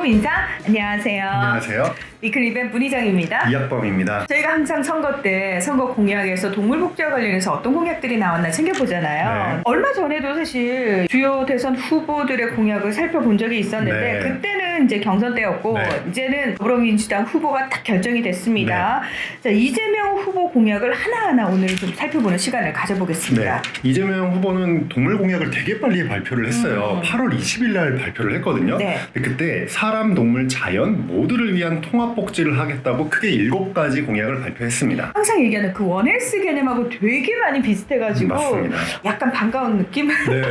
처음 인사. 안녕하세요. 안녕하세요. 위클리벤 문희정입니다. 이학범입니다. 저희가 항상 선거 때 선거 공약에서 동물 복지와 관련해서 어떤 공약들이 나왔나 챙겨보잖아요. 네. 얼마 전에도 사실 주요 대선 후보들의 공약을 살펴본 적이 있었는데 네. 그때는 이제 경선 때였고 네. 이제는 더불어민주당 후보가 딱 결정이 됐습니다. 자, 이재명 후보 공약을 하나하나 오늘 좀 살펴보는 시간을 가져보겠습니다. 이재명 후보는 동물 공약을 되게 빨리 발표를 했어요. 8월 20일 날 발표를 했거든요. 네. 근데 그때 사람, 동물, 자연 모두를 위한 통합 복지를 하겠다고 크게 7가지 공약을 발표했습니다. 항상 얘기하는 그 원헬스 개념하고 되게 많이 비슷해가지고 맞습니다. 약간 반가운 느낌? 네.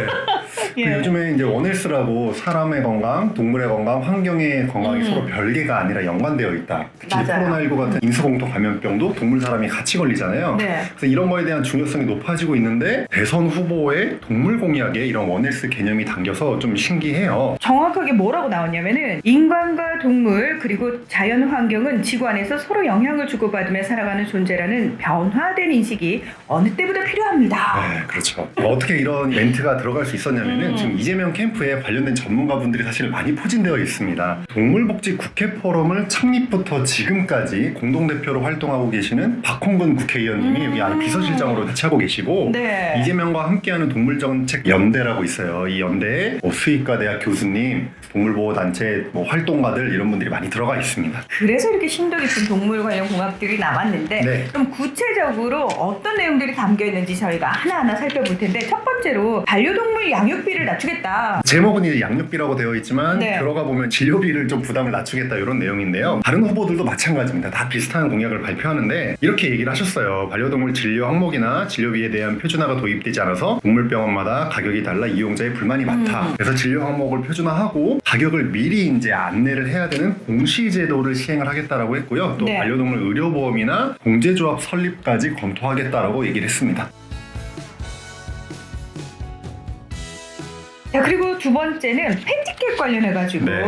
예. 그 요즘에 이제 원헬스라고 사람의 건강, 동물의 건강, 환경의 건강이 서로 별개가 아니라 연관되어 있다. 특히 맞아요. 코로나19 같은 인수공통 감염병도 동물, 사람이 같이 걸리잖아요. 네. 그래서 이런 거에 대한 중요성이 높아지고 있는데 대선 후보의 동물 공약에 이런 원헬스 개념이 담겨서 좀 신기해요. 정확하게 뭐라고 나왔냐면은 인간과 동물 그리고 자연 환경은 지구 안에서 서로 영향을 주고받으며 살아가는 존재라는 변화된 인식이 어느 때보다 필요합니다. 네, 그렇죠. 어떻게 이런 멘트가 들어갈 수 있었냐면은 지금 이재명 캠프에 관련된 전문가분들이 사실 많이 포진되어 있습니다. 동물복지 국회 포럼을 창립부터 지금까지 공동대표로 활동하고 계시는 박홍근 국회의원님이 여기 안에 비서실장으로 같이 하고 계시고 네. 이재명과 함께하는 동물정책 연대라고 있어요. 이 연대에 수의과대학 교수님, 동물보호단체 활동가들 이런 분들이 많이 들어가 있습니다. 그래서 이렇게 심도 깊은 동물 관련 공약들이 나왔는데 네. 그럼 구체적으로 어떤 내용들이 담겨 있는지 저희가 하나하나 살펴볼 텐데 첫 번째로 반려동물 양육비를 낮추겠다. 제목은 이제 양육비라고 되어 있지만 네. 들어가 보면 진료비를 좀 부담을 낮추겠다 이런 내용인데요. 다른 후보들도 마찬가지입니다. 다 비슷한 공약을 발표하는데 이렇게 얘기를 하셨어요. 반려동물 진료 항목이나 진료비에 대한 표준화가 도입되지 않아서 동물병원마다 가격이 달라 이용자의 불만이 많다. 그래서 진료 항목을 표준화하고 가격을 미리 이제 안내를 해야 되는 공시제도를 시행을 하겠다라고 했고요. 또 네. 반려동물 의료보험이나 공제조합 설립까지 검토하겠다라고 얘기를 했습니다. 자, 그리고 두 번째는 펫티켓 관련해가지고 네.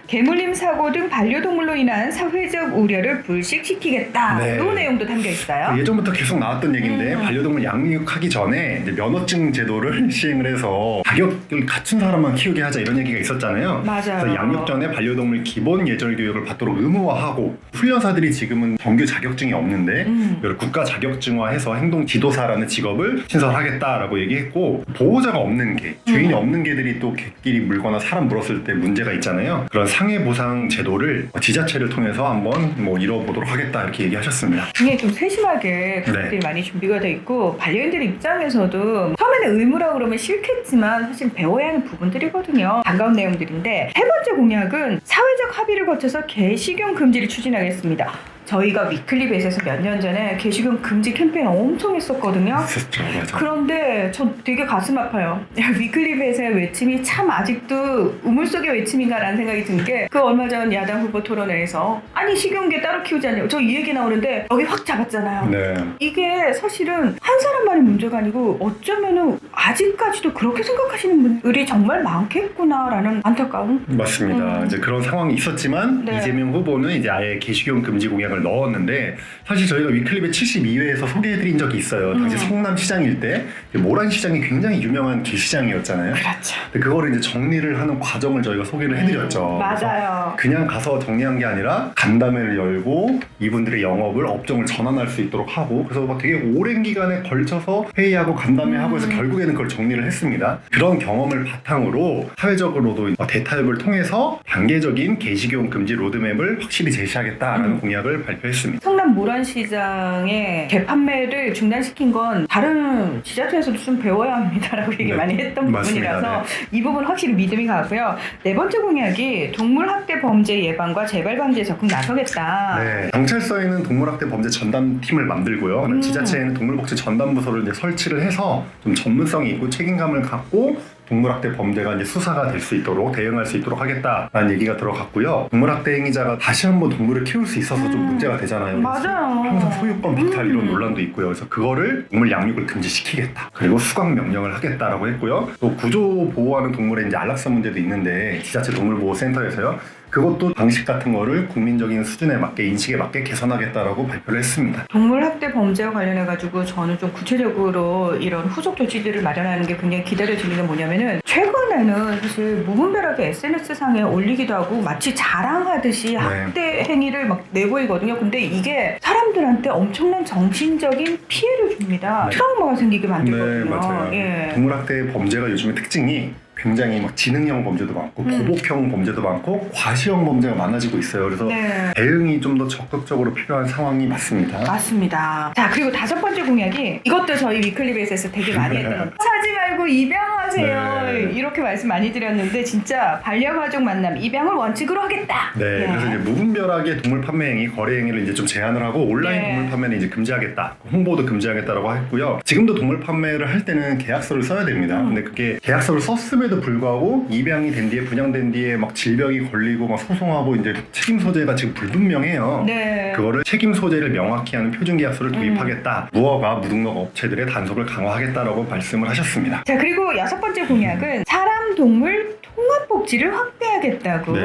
개물림 사고 등 반려동물로 인한 사회적 우려를 불식시키겠다. 네. 이 내용도 담겨 있어요. 예전부터 계속 나왔던 얘기인데 반려동물 양육하기 전에 이제 면허증 제도를 시행을 해서 가격을 갖춘 사람만 키우게 하자 이런 얘기가 있었잖아요. 맞아요. 그래서 양육 전에 반려동물 기본 예절 교육을 받도록 의무화하고 훈련사들이 지금은 정규 자격증이 없는데 이걸 국가 자격증화해서 행동 지도사라는 직업을 신설하겠다라고 얘기했고 보호자가 없는 개, 주인이 없는 개들이 또 개끼리 물거나 사람 물었을 때 문제가 있잖아요. 그런 상해 보상 제도를 지자체를 통해서 한번 이뤄보도록 하겠다 이렇게 얘기하셨습니다. 굉장히 좀 세심하게 그것들이 많이 준비가 돼 있고 반려인들 입장에서도 처음에는 의무라고 그러면 싫겠지만 사실 배워야 하는 부분들이거든요. 반가운 내용들인데 세 번째 공약은 사회적 합의를 거쳐서 개식용 금지를 추진하겠습니다. 저희가 위클리벳에서 몇 년 전에 개식용 금지 캠페인 엄청 했었거든요. 그렇죠, 맞아. 그런데 전 되게 가슴 아파요. 위클리벳의 외침이 참 아직도 우물 속의 외침인가라는 생각이 든 게 그 얼마 전 야당 후보 토론회에서 아니 식용개 따로 키우지 않냐고 저 이 얘기 나오는데 여기 확 잡았잖아요. 네. 이게 사실은 한 사람만의 문제가 아니고 어쩌면은 아직까지도 그렇게 생각하시는 분들이 정말 많겠구나라는 안타까움. 맞습니다. 이제 그런 상황이 있었지만 네. 이재명 후보는 이제 아예 개식용 금지 공약을 넣었는데 사실 저희가 위클립의 72회에서 소개해드린 적이 있어요. 당시 성남시장일 때 모란시장이 굉장히 유명한 개시장이었잖아요. 그렇죠. 근데 그거를 이제 정리를 하는 과정을 저희가 소개를 해드렸죠. 맞아요. 그냥 가서 정리한 게 아니라 간담회를 열고 이분들의 영업을 업종을 전환할 수 있도록 하고 그래서 막 되게 오랜 기간에 걸쳐서 회의하고 간담회하고 해서 결국에는 그걸 정리를 했습니다. 그런 경험을 바탕으로 사회적으로도 대타협을 통해서 단계적인 개식용 금지 로드맵을 확실히 제시하겠다라는 공약을 발표했습니다. 성남 모란시장의 개판매를 중단시킨 건 다른 지자체에서도 좀 배워야 합니다라고 얘기 네. 많이 했던 맞습니다. 부분이라서 이 부분 확실히 믿음이 가고요. 네 번째 공약이 동물학대 범죄 예방과 재발 방지에 적극 나서겠다. 네, 경찰서에는 동물학대 범죄 전담팀을 만들고요. 지자체에는 동물복지 전담부서를 이제 설치를 해서 좀 전문성이 있고 책임감을 갖고 동물학대 범죄가 이제 수사가 될 수 있도록 대응할 수 있도록 하겠다라는 얘기가 들어갔고요. 동물학대 행위자가 다시 한번 동물을 키울 수 있어서 좀 문제가 되잖아요. 맞아요. 항상 소유권 박탈 이런 논란도 있고요. 그래서 그거를 동물 양육을 금지시키겠다. 그리고 수강 명령을 하겠다라고 했고요. 또 구조 보호하는 동물의 이제 안락사 문제도 있는데 지자체 동물보호센터에서요. 그것도 방식 같은 거를 국민적인 수준에 맞게 인식에 맞게 개선하겠다라고 발표를 했습니다. 동물학대 범죄와 관련해가지고 저는 좀 구체적으로 이런 후속 조치들을 마련하는 게 굉장히 기다려지는 게 뭐냐면은 최근에는 사실 무분별하게 SNS상에 올리기도 하고 마치 자랑하듯이 학대 행위를 막 내보이거든요. 근데 이게 사람들한테 엄청난 정신적인 피해를 줍니다. 트라우마가 생기게 만들거든요. 네, 맞아요. 예. 동물학대 범죄가 요즘에 특징이 굉장히 막 지능형 범죄도 많고 보복형 범죄도 많고 과시형 범죄가 많아지고 있어요. 그래서 대응이 좀 더 적극적으로 필요한 상황이 맞습니다. 맞습니다. 자, 그리고 5번째 공약이 이것도 저희 위클리 베이스에서 되게 많이 했던 사지 말고 입양하세요. 네. 이렇게 말씀 많이 드렸는데 진짜 반려가족 만남 입양을 원칙으로 하겠다. 네, 예. 그래서 이제 무분별하게 동물 판매 행위, 거래 행위를 이제 좀 제한을 하고 온라인 동물 판매는 이제 금지하겠다, 홍보도 금지하겠다라고 했고요. 지금도 동물 판매를 할 때는 계약서를 써야 됩니다. 근데 그게 계약서를 썼음에도 불구하고 입양이 된 뒤에 분양된 뒤에 막 질병이 걸리고 막 소송하고 이제 책임 소재가 지금 불분명해요. 네. 그거를 책임 소재를 명확히 하는 표준 계약서를 도입하겠다. 무허가 무등록 업체들의 단속을 강화하겠다라고 말씀을 하셨습니다. 자, 그리고 6번째 공약은 사람 동물 통합 복지를 확대하겠다고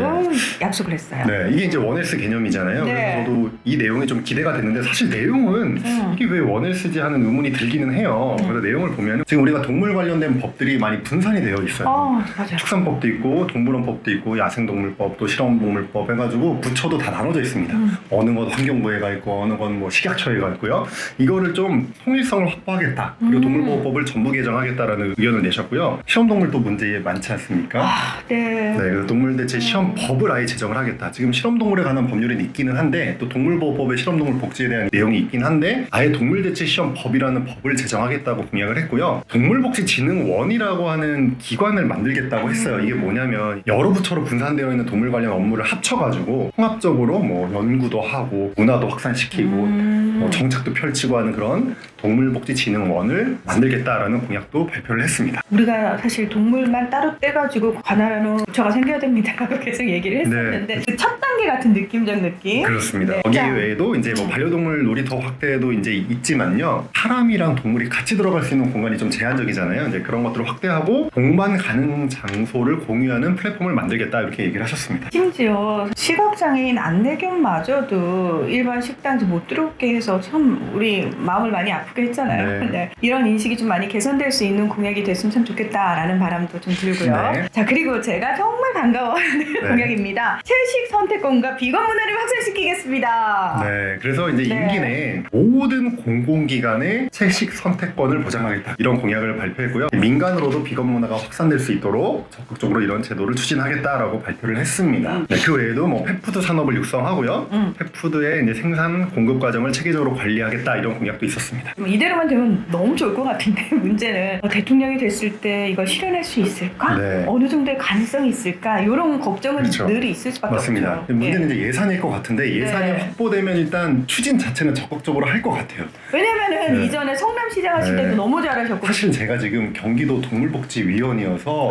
약속을 했어요. 네, 이게 이제 원헬스 개념이잖아요. 네. 그래서 저도 이 내용이 좀 기대가 됐는데 사실 내용은 이게 왜 원헬스지 하는 의문이 들기는 해요. 그래서 내용을 보면 지금 우리가 동물 관련된 법들이 많이 분산이 되어 있어요. 맞아요. 축산법도 있고 동물원법도 있고 야생동물법 또 실험동물법 해가지고 부처도 다 나눠져 있습니다. 어느 건 환경부에 가 있고 어느 건 뭐 식약처에 가 있고요. 이거를 좀 통일성을 확보하겠다. 그리고 동물보호법을 전부 개정하겠다라는 의견을 내셨고요. 실험동물도 문제 많지 않습니까? 네. 그래서 동물대체 시험법을 아예 제정을 하겠다. 지금 실험동물에 관한 법률은 있기는 한데 또 동물보호법에 실험동물 복지에 대한 내용이 있긴 한데 아예 동물대체 시험법이라는 법을 제정하겠다고 공약을 했고요. 동물복지진흥원이라고 하는 기관을 만들겠다고 했어요. 이게 뭐냐면 여러 부처로 분산되어 있는 동물 관련 업무를 합쳐가지고 통합적으로 뭐 연구도 하고 문화도 확산시키고 뭐 정책도 펼치고 하는 그런 동물복지진흥원을 만들겠다라는 공약도 발표를 했습니다. 우리가 사실 동물만 따로 떼가지고 관할하는 부처가 생겨야 됩니다. 계속 얘기를 했었는데 그 첫 단계 같은 느낌적 느낌. 그렇습니다. 네. 거기 자. 외에도 이제 뭐 반려동물 놀이터 확대도 이제 있지만요. 사람이랑 동물이 같이 들어갈 수 있는 공간이 좀 제한적이잖아요. 이제 그런 것들을 확대하고 동반 가능 장소를 공유하는 플랫폼을 만들겠다 이렇게 얘기를 하셨습니다. 심지어 시각장애인 안내견마저도 일반 식당에서 못 들어오게 해서 참 우리 마음을 많이 아프게 했잖아요. 네. 네. 이런 인식이 좀 많이 개선될 수 있는 공약이 됐으면 참 좋겠다라는 바람도 좀 들고요. 네. 자, 그리고 제가 정말 반가워하는 공약입니다. 채식 선택권과 비건 문화를 확산시키겠습니다. 네, 그래서 이제 임기 내에 모든 공공기관의 채식 선택권을 보장하겠다 이런 공약을 발표했고요. 민간으로도 비건 문화가 확산될 수 있도록 적극적으로 이런 제도를 추진하겠다라고 발표를 했습니다. 네, 그 외에도 뭐 펫푸드 산업을 육성하고요. 펫푸드의 이제 생산 공급 과정을 체계적으로 관리하겠다 이런 공약도 있었습니다. 이대로만 되면 너무 좋을 것 같은데 문제는 대통령이 됐을 때 이걸 실현할 수 있을까? 네. 어느 정도의 가능성이 있을까? 이런 걱정은 그렇죠. 늘 있을 수밖에 맞습니다. 없죠. 문제는 이제 예산일 것 같은데 예산이 확보되면 일단 추진 자체는 적극적으로 할 것 같아요. 왜냐면은 이전에 성남시장 하실 때도 너무 잘하셨고 사실 제가 지금 경기도 동물복지위원이어서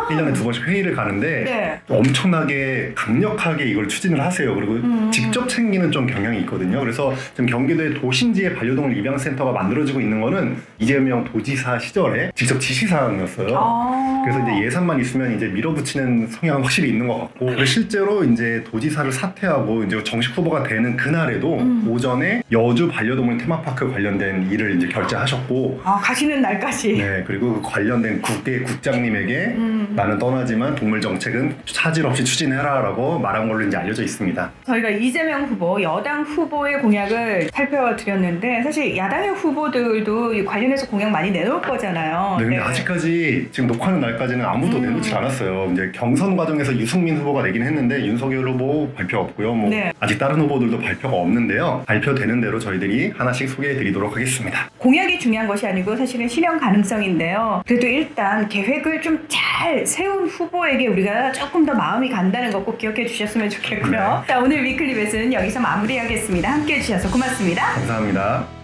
1년에 2번씩 회의를 가는데 엄청나게 강력하게 이걸 추진을 하세요. 그리고 직접 챙기는 좀 경향이 있거든요. 그래서 지금 경기도의 도심지에 반려동물 입양센터가 만들어지고 있는 거는 이재명 도지사 시절에 직접 지시사항이었어요. 그래서 이제 예산만 있으면 이제 밀어붙이는 성향은 확실히 있는 것 같고 그리고 실제로 이제 도지사를 사퇴하고 이제 정식 후보가 되는 그날에도 오전에 여주 반려동물 테마파크 관련된 일을 이제 결재하셨고 가시는 날까지 네, 그리고 그 관련된 국회 국장님에게 나는 떠나지만 동물 정책은 차질 없이 추진해라라고 말한 걸로 이제 알려져 있습니다. 저희가 이재명 후보 여당 후보의 공약을 살펴드렸는데 사실 야당의 후보들도 관련해서 공약 많이 내놓을 거잖아요. 네, 근데 아직까지 지금 녹화하는 날까지는 아무도 내놓질 않았어요. 이제 경선 과정에서 유승민 후보가 내긴 했는데 윤석열 후보 발표 없고요. 뭐 아직 다른 후보들도 발표가 없는데요. 발표되는 대로 저희들이 하나씩 소개해드리도록 하겠습니다. 공약이 중요한 것이 아니고 사실은 실현 가능성인데요. 그래도 일단 계획을 좀 잘 세운 후보에게 우리가 조금 더 마음이 간다는 거 꼭 기억해 주셨으면 좋겠고요. 자, 오늘 위클리 베스는 여기서 마무리하겠습니다. 함께해 주셔서 고맙습니다. 감사합니다.